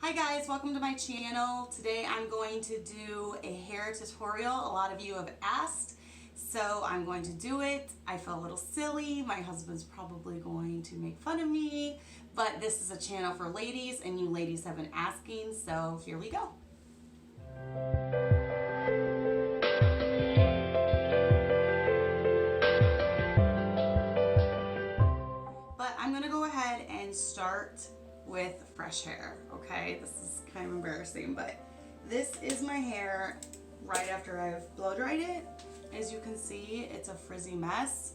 Hi guys, welcome to my channel. Today I'm going to do a hair tutorial. A lot of you have asked, so I'm going to do it. I feel a little silly. My husband's probably going to make fun of me, but this is a channel for ladies and you ladies have been asking, so here we go. But I'm gonna go ahead and start with fresh hair, okay? This is kind of embarrassing, but this is my hair right after I've blow dried it. As you can see, it's a frizzy mess.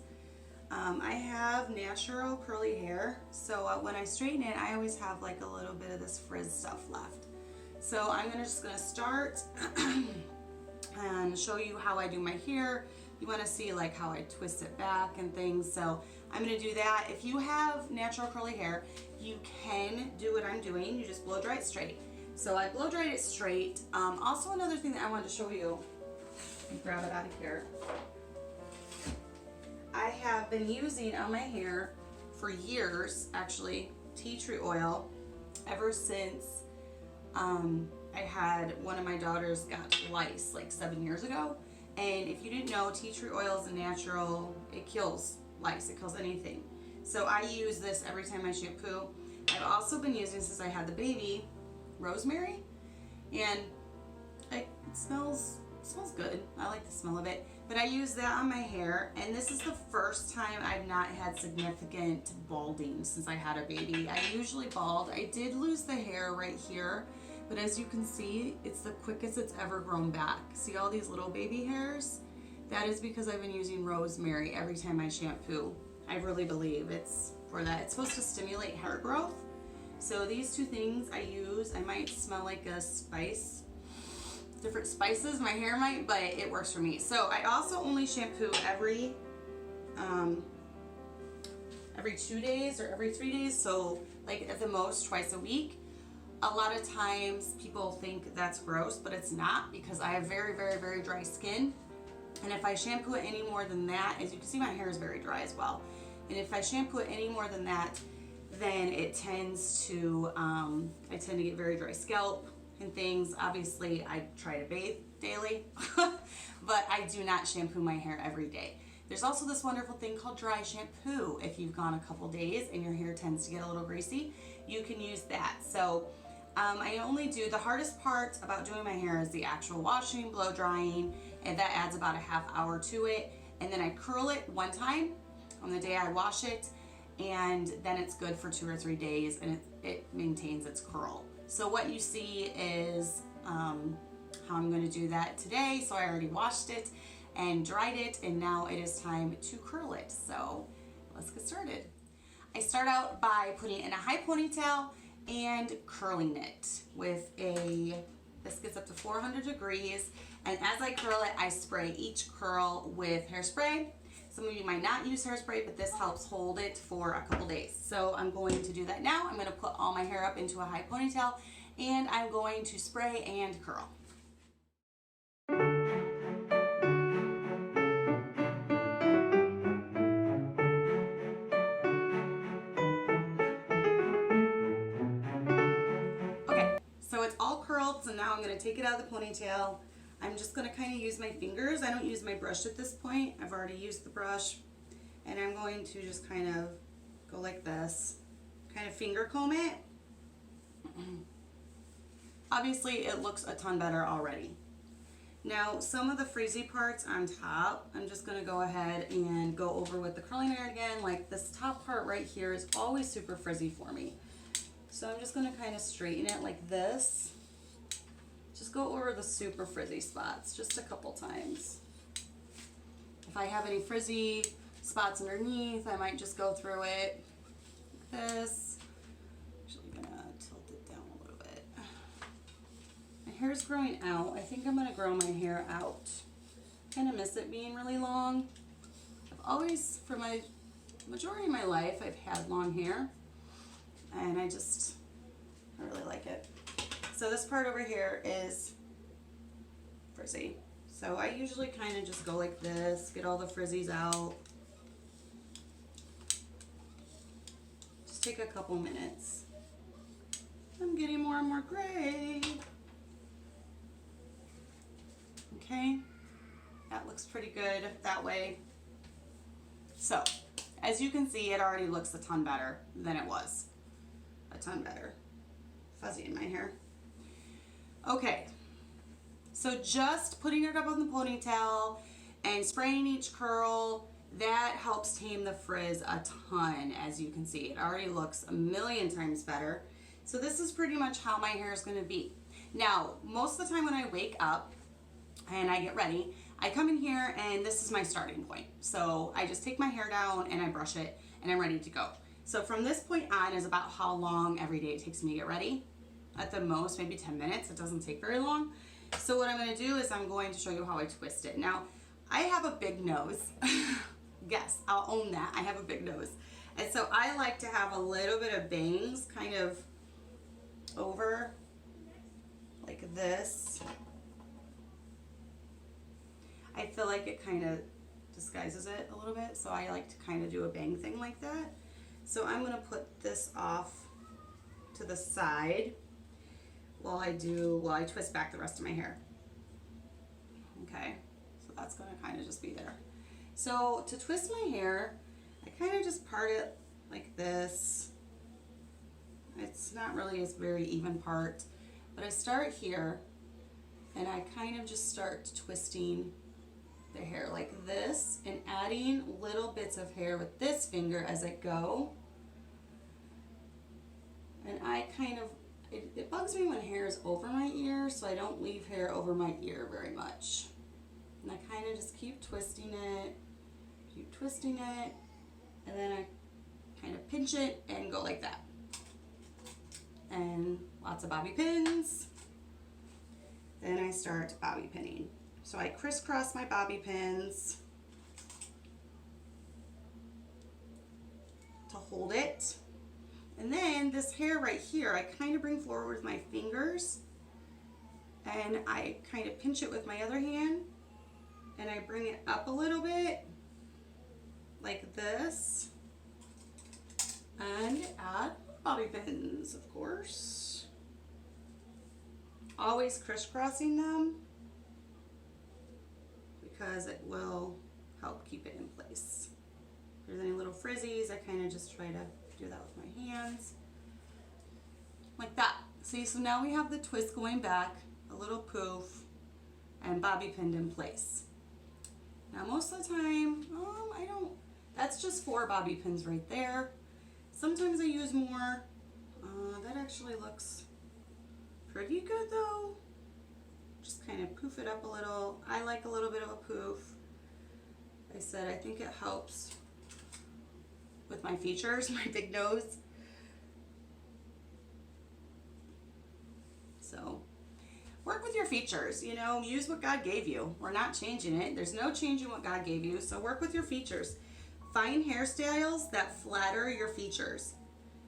I have natural curly hair, so when I straighten it, I always have like a little bit of this frizz stuff left. So I'm just gonna start and show you how I do my hair. You want to see like how I twist it back and things, so I'm going to do that. If you have natural curly hair, you can do what I'm doing. You just blow dry it straight. So I blow dried it straight. Also another thing that I wanted to show you, grab it out of here. I have been using on my hair for years, actually, tea tree oil, ever since I had one of my daughters got lice like 7 years ago. And if you didn't know, tea tree oil is a natural, it kills lice, it kills anything. So I use this every time I shampoo. I've also been using, since I had the baby, rosemary, and it smells good. I like the smell of it. But I use that on my hair, and this is the first time I've not had significant balding since I had a baby. I usually bald. I did lose the hair right here, but as you can see, it's the quickest it's ever grown back. See all these little baby hairs? That is because I've been using rosemary every time I shampoo. I really believe it's for that. It's supposed to stimulate hair growth. So these two things I use. I might smell like a spice, different spices, my hair might, but it works for me. So I also only shampoo every 2 days or every 3 days. So like at the most twice a week. A lot of times people think that's gross, but it's not, because I have very, very, very dry skin. And if I shampoo it any more than that, as you can see, my hair is very dry as well. And if I shampoo it any more than that, then it tends to, I tend to get very dry scalp and things. Obviously, I try to bathe daily, but I do not shampoo my hair every day. There's also this wonderful thing called dry shampoo. If you've gone a couple days and your hair tends to get a little greasy, you can use that. So I only do, the hardest part about doing my hair is the actual washing, blow drying, and that adds about a half hour to it. And then I curl it one time on the day I wash it, and then it's good for 2 or 3 days, and it maintains its curl. So what you see is how I'm going to do that today. So I already washed it and dried it, and now it is time to curl it. So let's get started. I start out by putting it in a high ponytail and curling it with this gets up to 400 degrees, and as I curl it, I spray each curl with hairspray. Some of you might not use hairspray, but this helps hold it for a couple days. So I'm going to do that now. I'm going to put all my hair up into a high ponytail, and I'm going to spray and curl. So it's all curled, so now I'm going to take it out of the ponytail. I'm just going to kind of use my fingers. I don't use my brush at this point. I've already used the brush. And I'm going to just kind of go like this, kind of finger comb it. Obviously, it looks a ton better already. Now, some of the frizzy parts on top, I'm just going to go ahead and go over with the curling iron again. Like this top part right here is always super frizzy for me. So I'm just going to kind of straighten it like this. Just go over the super frizzy spots just a couple times. If I have any frizzy spots underneath, I might just go through it like this. Actually going to tilt it down a little bit. My hair is growing out. I think I'm going to grow my hair out. Kind of miss it being really long. I've always, for my majority of my life, I've had long hair. And I really like it. So this part over here is frizzy. So I usually kind of just go like this, get all the frizzies out. Just take a couple minutes. I'm getting more more gray. Okay, that looks pretty good that way. So, as you can see, it already looks a ton better than it was. A ton better. Fuzzy in my hair. Okay, so just putting it up on the ponytail and spraying each curl, that helps tame the frizz a ton. As you can see, it already looks a million times better. So this is pretty much how my hair is going to be. Now, most of the time when I wake up and I get ready, I come in here and this is my starting point. So I just take my hair down and I brush it and I'm ready to go. So from this point on is about how long every day it takes me to get ready. At the most, maybe 10 minutes. It doesn't take very long. So what I'm going to do is I'm going to show you how I twist it. Now, I have a big nose. Yes, I'll own that. I have a big nose. And so I like to have a little bit of bangs kind of over like this. I feel like it kind of disguises it a little bit. So I like to kind of do a bang thing like that. So I'm going to put this off to the side while I twist back the rest of my hair. Okay, so that's going to kind of just be there. So to twist my hair, I kind of just part it like this. It's not really a very even part, but I start here and I kind of just start twisting the hair like this and adding little bits of hair with this finger as I go. And I kind of, it bugs me when hair is over my ear, so I don't leave hair over my ear very much. And I kind of just keep twisting it, and then I kind of pinch it and go like that. And lots of bobby pins. Then I start bobby pinning. So I crisscross my bobby pins to hold it. And then this hair right here, I kind of bring forward with my fingers and I kind of pinch it with my other hand and I bring it up a little bit like this and add bobby pins, of course. Always crisscrossing them because it will help keep it in place. If there's any little frizzies, I kind of just try to do that with my hands like that. See, so now we have the twist going back, a little poof, and bobby pinned in place. Now most of the time, that's just 4 bobby pins right there. Sometimes I use more. That actually looks pretty good though. Just kind of poof it up a little. I like a little bit of a poof. Like I said, I think it helps with my features, my big nose. So work with your features, you know, use what God gave you. We're not changing it. There's no changing what God gave you. So work with your features. Find hairstyles that flatter your features.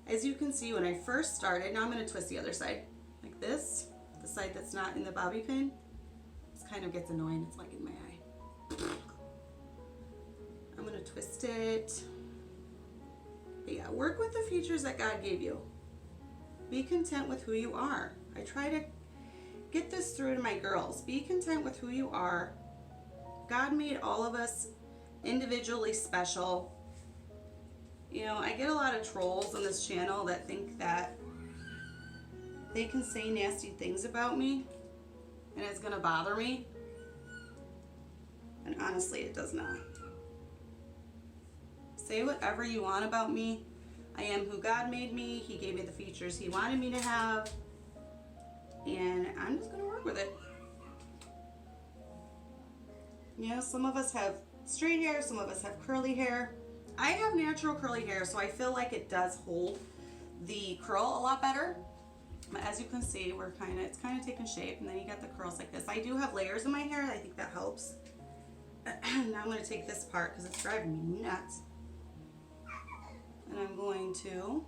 As you can see, when I first started, now I'm going to twist the other side like this, the side that's not in the bobby pin. This kind of gets annoying. It's like in my eye. I'm going to twist it. But yeah, work with the features that God gave you. Be content with who you are. I try to get this through to my girls. Be content with who you are. God made all of us individually special. You know, I get a lot of trolls on this channel that think that they can say nasty things about me and it's gonna bother me. And honestly, it does not. Say whatever you want about me. I am who God made me. He gave me the features He wanted me to have. And I'm just gonna work with it. You know, some of us have straight hair, some of us have curly hair. I have natural curly hair, so I feel like it does hold the curl a lot better. But as you can see, it's kind of taking shape, and then you get the curls like this. I do have layers in my hair. I think that helps. Now I'm going to take this part because it's driving me nuts. And I'm going to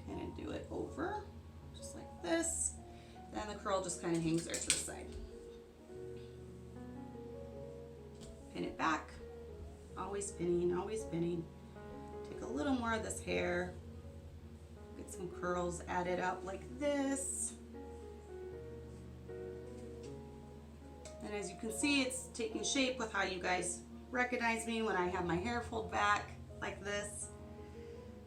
kind of do it over, just like this. Then the curl just kind of hangs there to the side. Pin it back. Always pinning, always pinning. Take a little more of this hair some curls added up like this. And as you can see, it's taking shape with how you guys recognize me when I have my hair pulled back like this.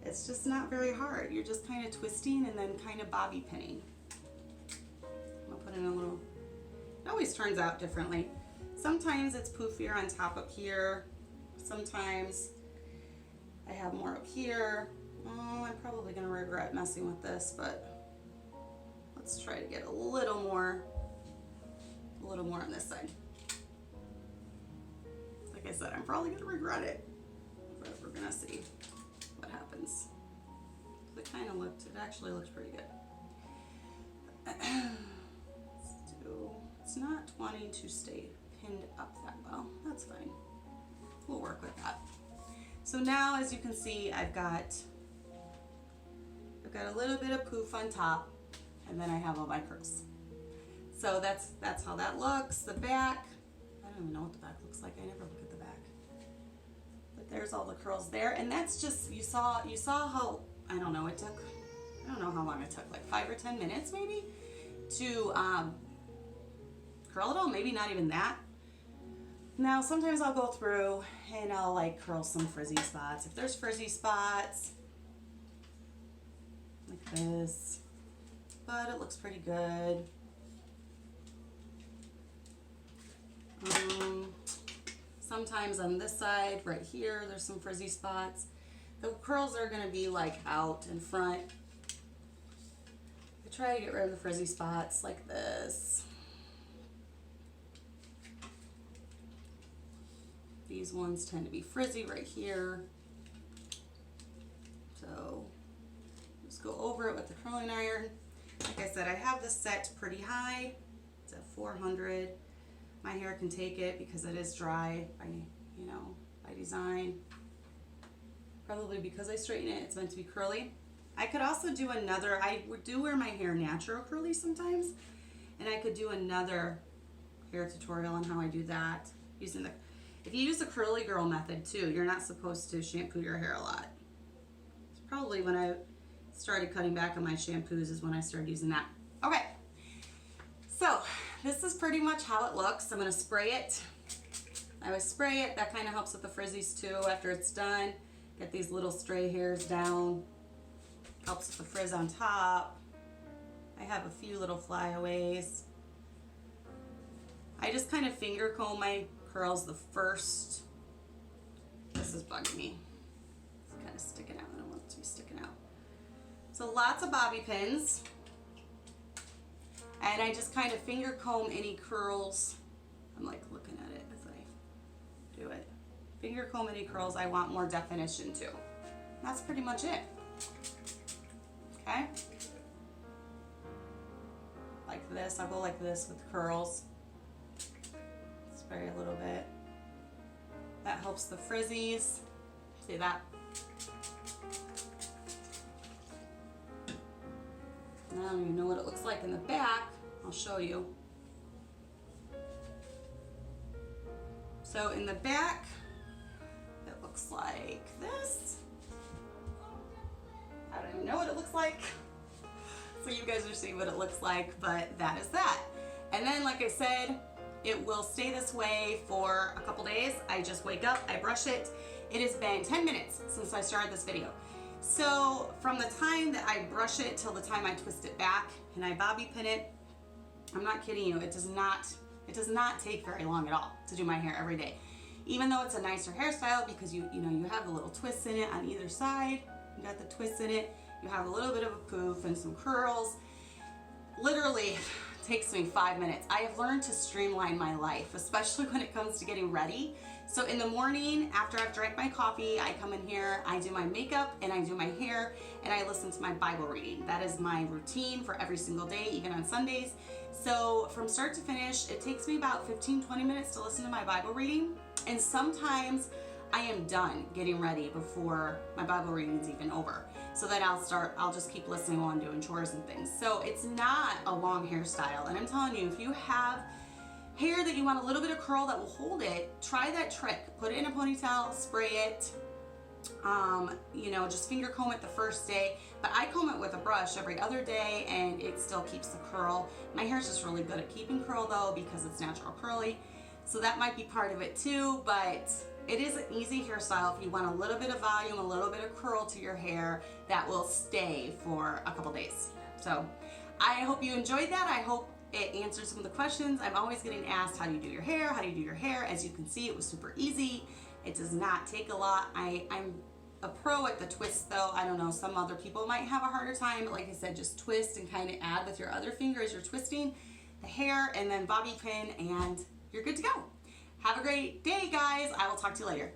It's just not very hard. You're just kind of twisting and then kind of bobby pinning. I'll put in a little, it always turns out differently. Sometimes it's poofier on top up here. Sometimes I have more up here. Oh, I'm probably gonna regret messing with this, but let's try to get a little more on this side. Like I said, I'm probably gonna regret it, but we're gonna see what happens. It kind of looked, it actually looks pretty good. It's not wanting to stay pinned up that well. That's fine. We'll work with that. So now, as you can see, I've got a little bit of poof on top, and then I have all my curls. So that's how that looks. The back, I don't even know what the back looks like. I never look at the back. But there's all the curls there, and that's just, you saw how, I don't know, it took, I don't know how long it took, like 5 or 10 minutes maybe to curl it all, maybe not even that. Now sometimes I'll go through and I'll like curl some frizzy spots. If there's frizzy spots, like this, but it looks pretty good. Sometimes on this side, right here, there's some frizzy spots. The curls are gonna be like out in front. I try to get rid of the frizzy spots like this. These ones tend to be frizzy right here. So just go over it with the curling iron. Like I said, I have this set pretty high. It's at 400. My hair can take it because it is dry by, you know, by design. Probably because I straighten it, it's meant to be curly. I could also do another, I do wear my hair natural curly sometimes, and I could do another hair tutorial on how I do that using the, if you use the curly girl method too, you're not supposed to shampoo your hair a lot. It's probably when I started cutting back on my shampoos is when I started using that. Okay, so this is pretty much how it looks. I'm gonna spray it. I would spray it, that kind of helps with the frizzies too after it's done. Get these little stray hairs down. Helps with the frizz on top. I have a few little flyaways. I just kind of finger comb my curls the first. This is bugging me. It's kind of sticking out. I don't want it to be sticking out. So lots of bobby pins. And I just kind of finger comb any curls. I'm like looking at it as I do it. Finger comb any curls I want more definition to. That's pretty much it. Okay? Like this, I'll go like this with curls. Spray a little bit. That helps the frizzies. See that? I don't even know what it looks like in the back. I'll show you. So in the back, it looks like this. I don't even know what it looks like. So you guys are seeing what it looks like, but that is that. And then, like I said, it will stay this way for a couple days. I just wake up, I brush it. It has been 10 minutes since I started this video. So from the time that I brush it till the time I twist it back and I bobby pin it, I'm not kidding you, it does not take very long at all to do my hair every day. Even though it's a nicer hairstyle because you know you have a little twist in it on either side. You got the twist in it. You have a little bit of a poof and some curls. Literally takes me 5 minutes. I have learned to streamline my life, especially when it comes to getting ready. So in the morning, after I've drank my coffee, I come in here, I do my makeup and I do my hair and I listen to my Bible reading. That is my routine for every single day, even on Sundays. So from start to finish, it takes me about 15-20 minutes to listen to my Bible reading. And sometimes I am done getting ready before my Bible reading is even over. So then I'll just keep listening while I'm doing chores and things. So it's not a long hairstyle. And I'm telling you, if you have hair that you want a little bit of curl that will hold it, try that trick. Put it in a ponytail, spray it, You know, just finger comb it the first day, but I comb it with a brush every other day and it still keeps the curl. My hair is just really good at keeping curl though because it's natural curly. So that might be part of it too, but it is an easy hairstyle if you want a little bit of volume, a little bit of curl to your hair that will stay for a couple days. So I hope you enjoyed that. I hope it answered some of the questions. I'm always getting asked, how do you do your hair? How do you do your hair? As you can see, it was super easy. It does not take a lot. I'm a pro at the twist though. I don't know, some other people might have a harder time, but like I said, just twist and kind of add with your other finger as you're twisting the hair, and then bobby pin, and you're good to go. Have a great day, guys. I will talk to you later.